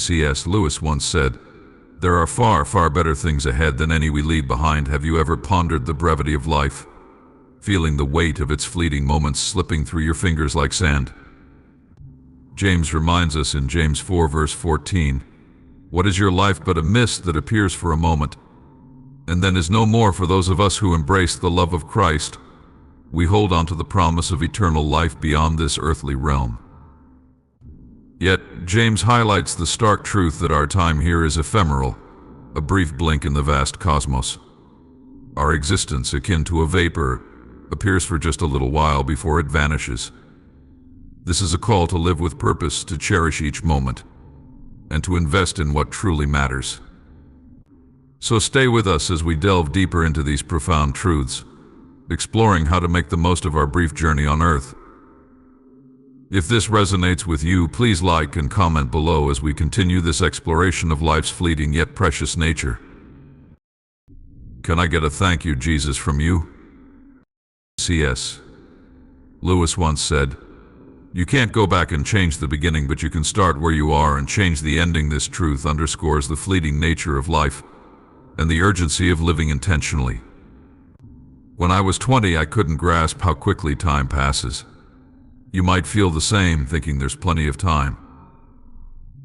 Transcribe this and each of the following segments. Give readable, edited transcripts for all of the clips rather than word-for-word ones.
C.S. Lewis once said, "There are far, far better things ahead than any we leave behind." Have you ever pondered the brevity of life, feeling the weight of its fleeting moments slipping through your fingers like sand? James reminds us in James 4 verse 14, "What is your life but a mist that appears for a moment, and then is no more?" For those of us who embrace the love of Christ, we hold on to the promise of eternal life beyond this earthly realm. Yet, James highlights the stark truth that our time here is ephemeral, a brief blink in the vast cosmos. Our existence, akin to a vapor, appears for just a little while before it vanishes. This is a call to live with purpose, to cherish each moment, and to invest in what truly matters. So stay with us as we delve deeper into these profound truths, exploring how to make the most of our brief journey on Earth. If this resonates with you, please like and comment below as we continue this exploration of life's fleeting yet precious nature. Can I get a "thank you, Jesus," from you? C.S. Lewis once said, "You can't go back and change the beginning, but you can start where you are and change the ending." This truth underscores the fleeting nature of life and the urgency of living intentionally. When I was 20, I couldn't grasp how quickly time passes. You might feel the same, thinking there's plenty of time.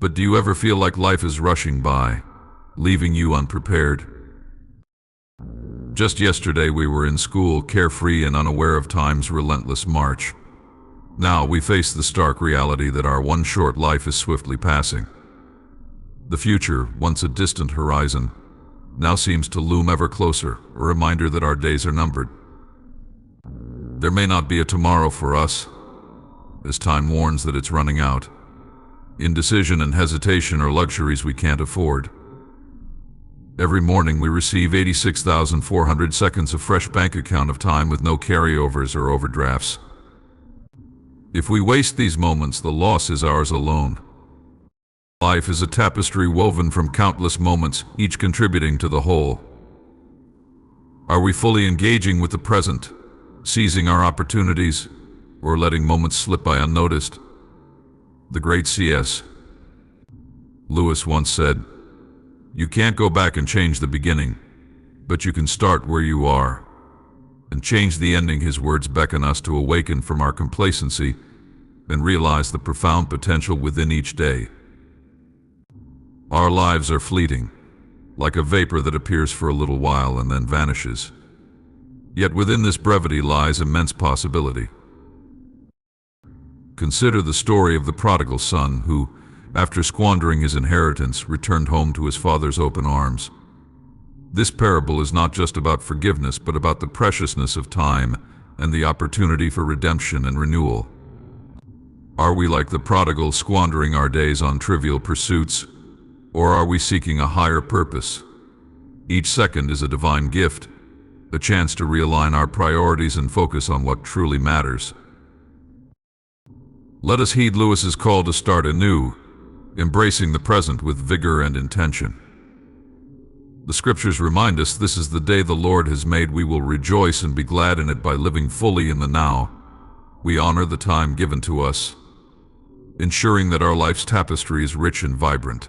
But do you ever feel like life is rushing by, leaving you unprepared? Just yesterday we were in school, carefree and unaware of time's relentless march. Now we face the stark reality that our one short life is swiftly passing. The future, once a distant horizon, now seems to loom ever closer, a reminder that our days are numbered. There may not be a tomorrow for us, as time warns that it's running out. Indecision and hesitation are luxuries we can't afford. Every morning we receive 86,400 seconds of fresh bank account of time with no carryovers or overdrafts. If we waste these moments, the loss is ours alone. Life is a tapestry woven from countless moments, each contributing to the whole. Are we fully engaging with the present, seizing our opportunities, or letting moments slip by unnoticed? The great C.S. Lewis once said, "You can't go back and change the beginning, but you can start where you are and change the ending." His words beckon us to awaken from our complacency and realize the profound potential within each day. Our lives are fleeting, like a vapor that appears for a little while and then vanishes. Yet within this brevity lies immense possibility. Consider the story of the prodigal son who, after squandering his inheritance, returned home to his father's open arms. This parable is not just about forgiveness, but about the preciousness of time and the opportunity for redemption and renewal. Are we like the prodigal, squandering our days on trivial pursuits, or are we seeking a higher purpose? Each second is a divine gift, a chance to realign our priorities and focus on what truly matters. Let us heed Lewis's call to start anew, embracing the present with vigor and intention. The scriptures remind us this is the day the Lord has made. We will rejoice and be glad in it. By living fully in the now, we honor the time given to us, ensuring that our life's tapestry is rich and vibrant.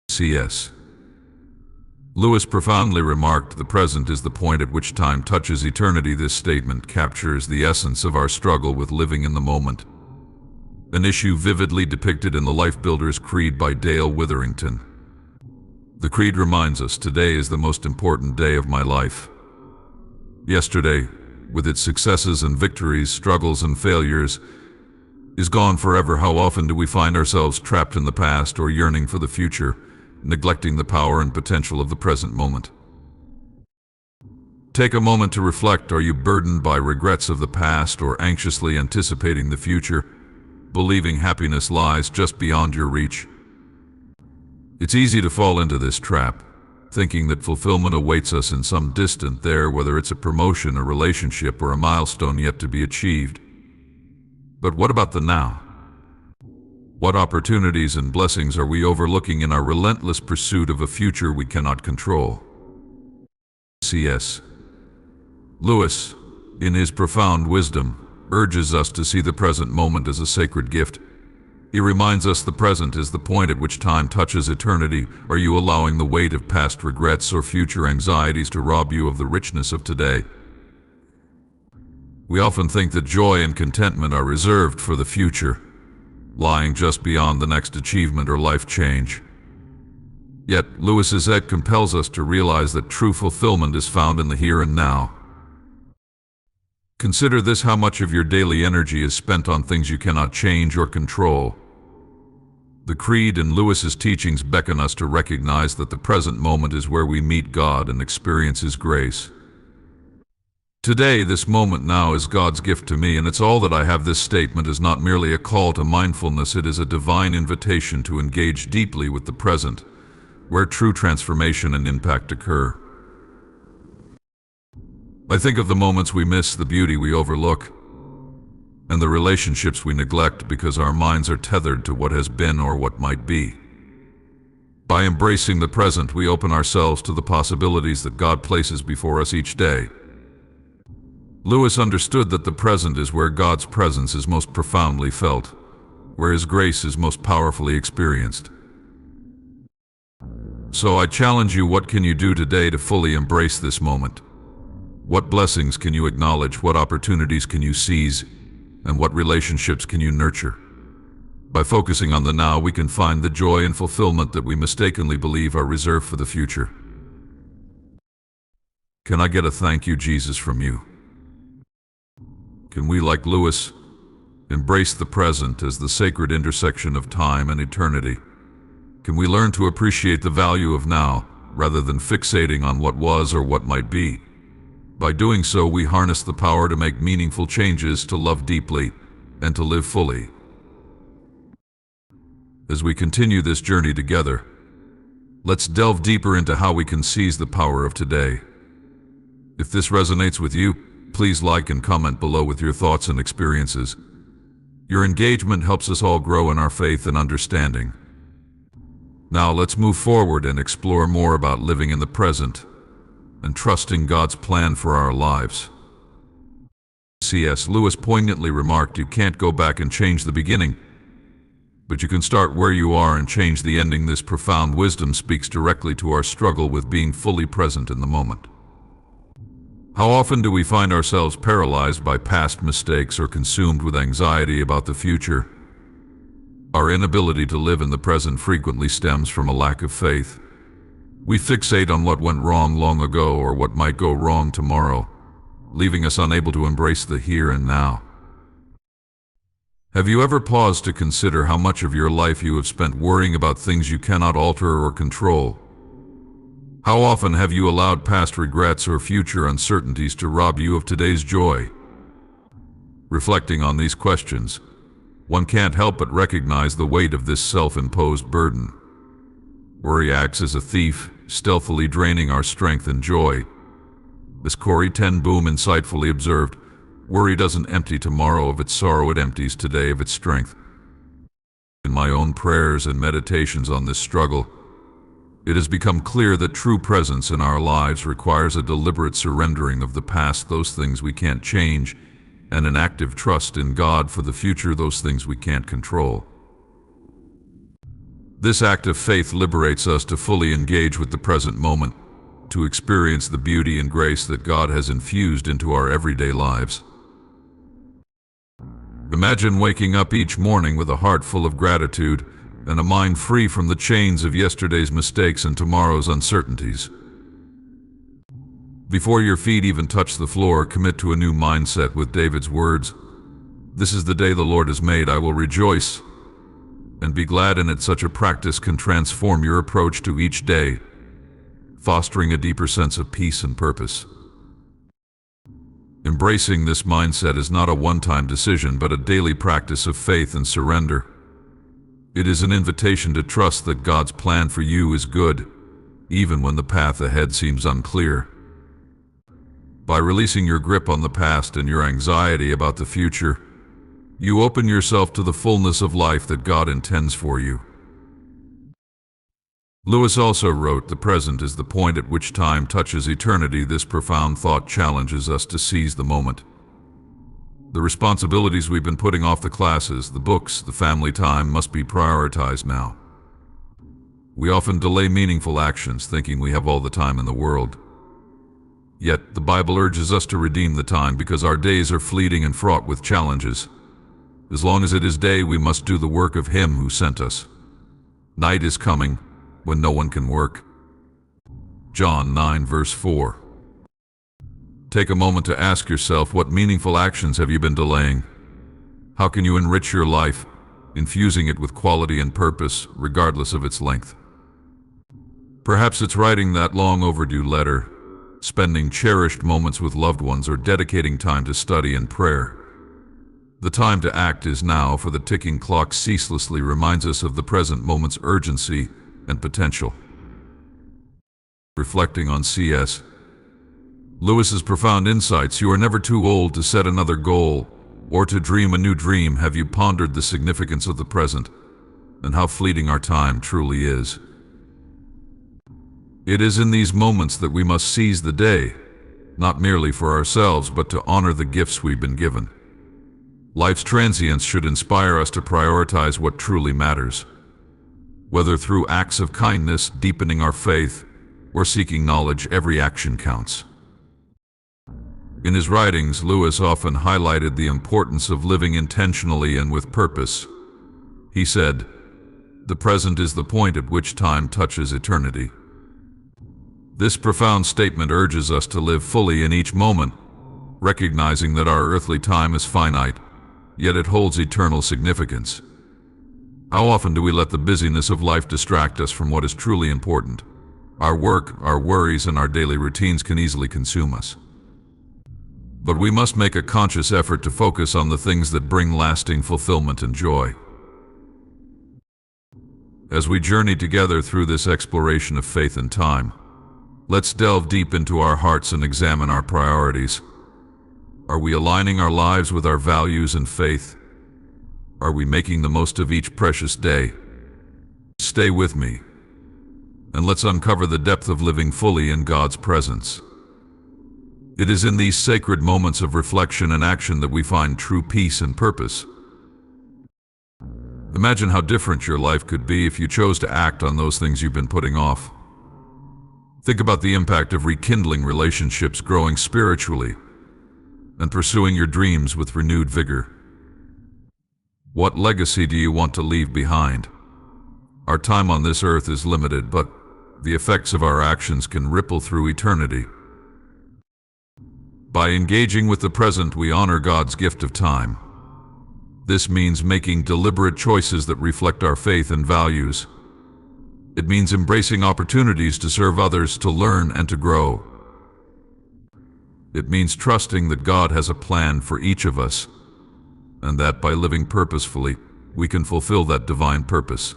C.S. Lewis profoundly remarked, "The present is the point at which time touches eternity." This statement captures the essence of our struggle with living in the moment, an issue vividly depicted in The Life Builder's Creed by Dale Witherington. The creed reminds us, "Today is the most important day of my life." Yesterday, with its successes and victories, struggles and failures, is gone forever. How often do we find ourselves trapped in the past or yearning for the future, neglecting the power and potential of the present moment? Take a moment to reflect. Are you burdened by regrets of the past or anxiously anticipating the future, believing happiness lies just beyond your reach? It's easy to fall into this trap, thinking that fulfillment awaits us in some distant there, whether it's a promotion, a relationship, or a milestone yet to be achieved. But what about the now? What opportunities and blessings are we overlooking in our relentless pursuit of a future we cannot control? C.S. Lewis, in his profound wisdom, urges us to see the present moment as a sacred gift, He reminds us the present is the point at which time touches eternity. Are you allowing the weight of past regrets or future anxieties to rob you of the richness of today? We often think that joy and contentment are reserved for the future, lying just beyond the next achievement or life change. Yet, Lewis's egg compels us to realize that true fulfillment is found in the here and now. Consider this: how much of your daily energy is spent on things you cannot change or control. The Creed and Lewis's teachings beckon us to recognize that the present moment is where we meet God and experience His grace. Today, this moment now, is God's gift to me, and it's all that I have. This statement is not merely a call to mindfulness, it is a divine invitation to engage deeply with the present, where true transformation and impact occur. I think of the moments we miss, the beauty we overlook, and the relationships we neglect because our minds are tethered to what has been or what might be. By embracing the present, we open ourselves to the possibilities that God places before us each day. Lewis understood that the present is where God's presence is most profoundly felt, where His grace is most powerfully experienced. So I challenge you: what can you do today to fully embrace this moment? What blessings can you acknowledge? What opportunities can you seize? And what relationships can you nurture? By focusing on the now, we can find the joy and fulfillment that we mistakenly believe are reserved for the future. Can I get a thank you, Jesus, from you? Can we, like Lewis, embrace the present as the sacred intersection of time and eternity? Can we learn to appreciate the value of now, rather than fixating on what was or what might be? By doing so, we harness the power to make meaningful changes, to love deeply, and to live fully. As we continue this journey together, let's delve deeper into how we can seize the power of today. If this resonates with you, please like and comment below with your thoughts and experiences. Your engagement helps us all grow in our faith and understanding. Now let's move forward and explore more about living in the present and trusting God's plan for our lives. C.S. Lewis poignantly remarked, "You can't go back and change the beginning, but you can start where you are and change the ending." This profound wisdom speaks directly to our struggle with being fully present in the moment. How often do we find ourselves paralyzed by past mistakes or consumed with anxiety about the future? Our inability to live in the present frequently stems from a lack of faith. We fixate on what went wrong long ago or what might go wrong tomorrow, leaving us unable to embrace the here and now. Have you ever paused to consider how much of your life you have spent worrying about things you cannot alter or control? How often have you allowed past regrets or future uncertainties to rob you of today's joy? Reflecting on these questions, one can't help but recognize the weight of this self-imposed burden. Worry acts as a thief, stealthily draining our strength and joy. As Corrie ten Boom insightfully observed, worry doesn't empty tomorrow of its sorrow, it empties today of its strength. In my own prayers and meditations on this struggle, it has become clear that true presence in our lives requires a deliberate surrendering of the past, those things we can't change, and an active trust in God for the future, those things we can't control. This act of faith liberates us to fully engage with the present moment, to experience the beauty and grace that God has infused into our everyday lives. Imagine waking up each morning with a heart full of gratitude and a mind free from the chains of yesterday's mistakes and tomorrow's uncertainties. Before your feet even touch the floor, commit to a new mindset with David's words, "This is the day the Lord has made, I will rejoice and be glad in it." Such a practice can transform your approach to each day, fostering a deeper sense of peace and purpose. Embracing this mindset is not a one-time decision, but a daily practice of faith and surrender. It is an invitation to trust that God's plan for you is good, even when the path ahead seems unclear. By releasing your grip on the past and your anxiety about the future, you open yourself to the fullness of life that God intends for you. Lewis also wrote, "The present is the point at which time touches eternity." This profound thought challenges us to seize the moment. The responsibilities we've been putting off, the classes, the books, the family time, must be prioritized now. We often delay meaningful actions, thinking we have all the time in the world. Yet, the Bible urges us to redeem the time because our days are fleeting and fraught with challenges. As long as it is day, we must do the work of Him who sent us. Night is coming when no one can work. John 9 verse 4. Take a moment to ask yourself, what meaningful actions have you been delaying? How can you enrich your life, infusing it with quality and purpose, regardless of its length? Perhaps it's writing that long overdue letter, spending cherished moments with loved ones, or dedicating time to study and prayer. The time to act is now, for the ticking clock ceaselessly reminds us of the present moment's urgency and potential. Reflecting on C.S. Lewis's profound insights, you are never too old to set another goal or to dream a new dream. Have you pondered the significance of the present and how fleeting our time truly is? It is in these moments that we must seize the day, not merely for ourselves, but to honor the gifts we've been given. Life's transience should inspire us to prioritize what truly matters. Whether through acts of kindness, deepening our faith, or seeking knowledge, every action counts. In his writings, Lewis often highlighted the importance of living intentionally and with purpose. He said, "The present is the point at which time touches eternity." This profound statement urges us to live fully in each moment, recognizing that our earthly time is finite, yet it holds eternal significance. How often do we let the busyness of life distract us from what is truly important? Our work, our worries, and our daily routines can easily consume us. But we must make a conscious effort to focus on the things that bring lasting fulfillment and joy. As we journey together through this exploration of faith and time, let's delve deep into our hearts and examine our priorities. Are we aligning our lives with our values and faith? Are we making the most of each precious day? Stay with me, and let's uncover the depth of living fully in God's presence. It is in these sacred moments of reflection and action that we find true peace and purpose. Imagine how different your life could be if you chose to act on those things you've been putting off. Think about the impact of rekindling relationships, growing spiritually, and pursuing your dreams with renewed vigor. What legacy do you want to leave behind? Our time on this earth is limited, but the effects of our actions can ripple through eternity. By engaging with the present, we honor God's gift of time. This means making deliberate choices that reflect our faith and values. It means embracing opportunities to serve others, to learn, and to grow. It means trusting that God has a plan for each of us, and that by living purposefully, we can fulfill that divine purpose.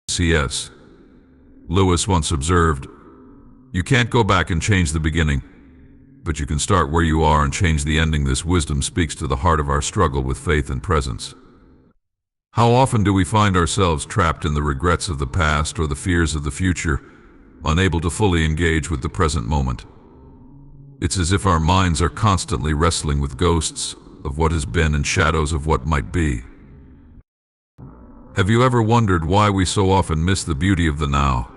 C.S. Lewis once observed, "You can't go back and change the beginning, but you can start where you are and change the ending." This wisdom speaks to the heart of our struggle with faith and presence. How often do we find ourselves trapped in the regrets of the past or the fears of the future, unable to fully engage with the present moment? It's as if our minds are constantly wrestling with ghosts of what has been and shadows of what might be. Have you ever wondered why we so often miss the beauty of the now?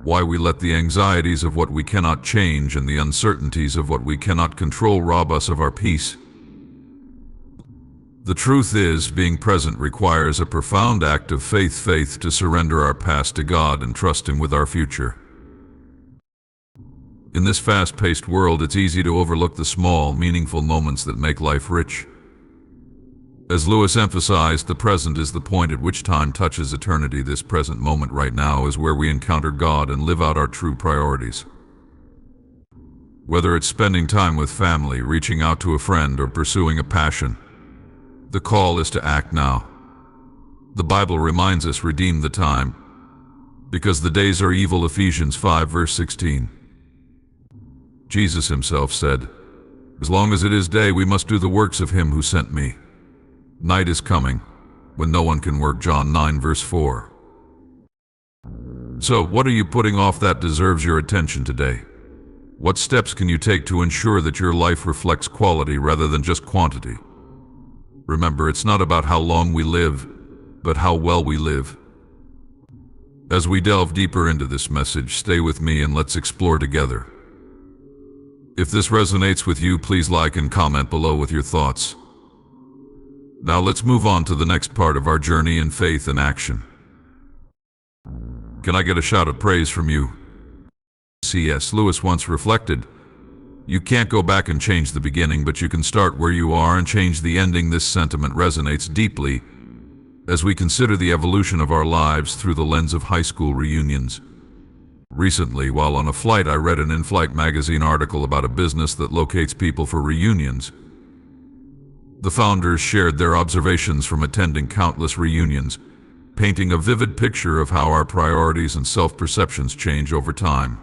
Why we let the anxieties of what we cannot change and the uncertainties of what we cannot control rob us of our peace? The truth is, being present requires a profound act of faith to surrender our past to God and trust Him with our future. In this fast-paced world, it's easy to overlook the small, meaningful moments that make life rich. As Lewis emphasized, the present is the point at which time touches eternity. This present moment right now is where we encounter God and live out our true priorities. Whether it's spending time with family, reaching out to a friend, or pursuing a passion, the call is to act now. The Bible reminds us, redeem the time, because the days are evil. Ephesians 5 verse 16. Jesus Himself said, "As long as it is day, we must do the works of Him who sent me." Night is coming when no one can work. John 9 verse 4. So, what are you putting off that deserves your attention today? What steps can you take to ensure that your life reflects quality rather than just quantity? Remember, it's not about how long we live, but how well we live. As we delve deeper into this message, stay with me and let's explore together. If this resonates with you, please like and comment below with your thoughts. Now let's move on to the next part of our journey in faith and action. Can I get a shout of praise from you? C.S. Lewis once reflected, "You can't go back and change the beginning, but you can start where you are and change the ending." This sentiment resonates deeply as we consider the evolution of our lives through the lens of high school reunions. Recently, while on a flight, I read an in-flight magazine article about a business that locates people for reunions. The founders shared their observations from attending countless reunions, painting a vivid picture of how our priorities and self-perceptions change over time.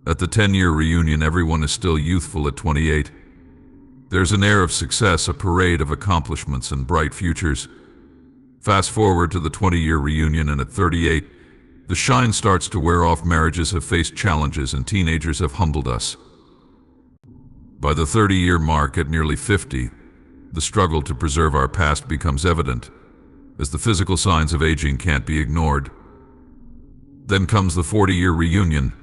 At the 10-year reunion, everyone is still youthful at 28. There's an air of success, a parade of accomplishments and bright futures. Fast forward to the 20-year reunion, and at 38, the shine starts to wear off. Marriages have faced challenges and teenagers have humbled us. By the 30-year mark, at nearly 50, the struggle to preserve our past becomes evident, as the physical signs of aging can't be ignored. Then comes the 40-year reunion,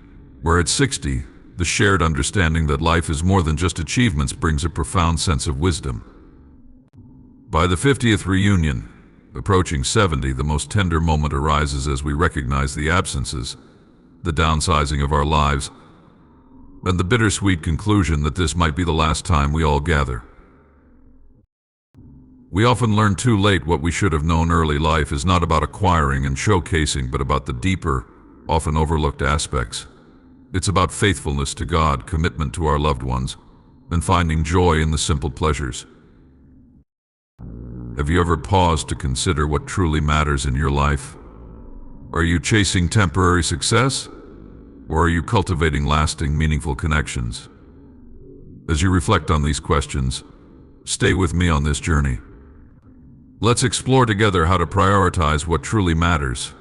where at 60, the shared understanding that life is more than just achievements brings a profound sense of wisdom. By the 50th reunion, approaching 70, the most tender moment arises as we recognize the absences, the downsizing of our lives, and the bittersweet conclusion that this might be the last time we all gather. We often learn too late what we should have known early. Life is not about acquiring and showcasing, but about the deeper, often overlooked aspects. It's about faithfulness to God, commitment to our loved ones, and finding joy in the simple pleasures. Have you ever paused to consider what truly matters in your life? Are you chasing temporary success, or are you cultivating lasting, meaningful connections? As you reflect on these questions, stay with me on this journey. Let's explore together how to prioritize what truly matters.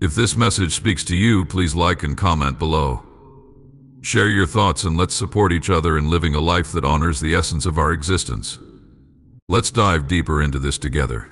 If this message speaks to you, please like and comment below. Share your thoughts and let's support each other in living a life that honors the essence of our existence. Let's dive deeper into this together.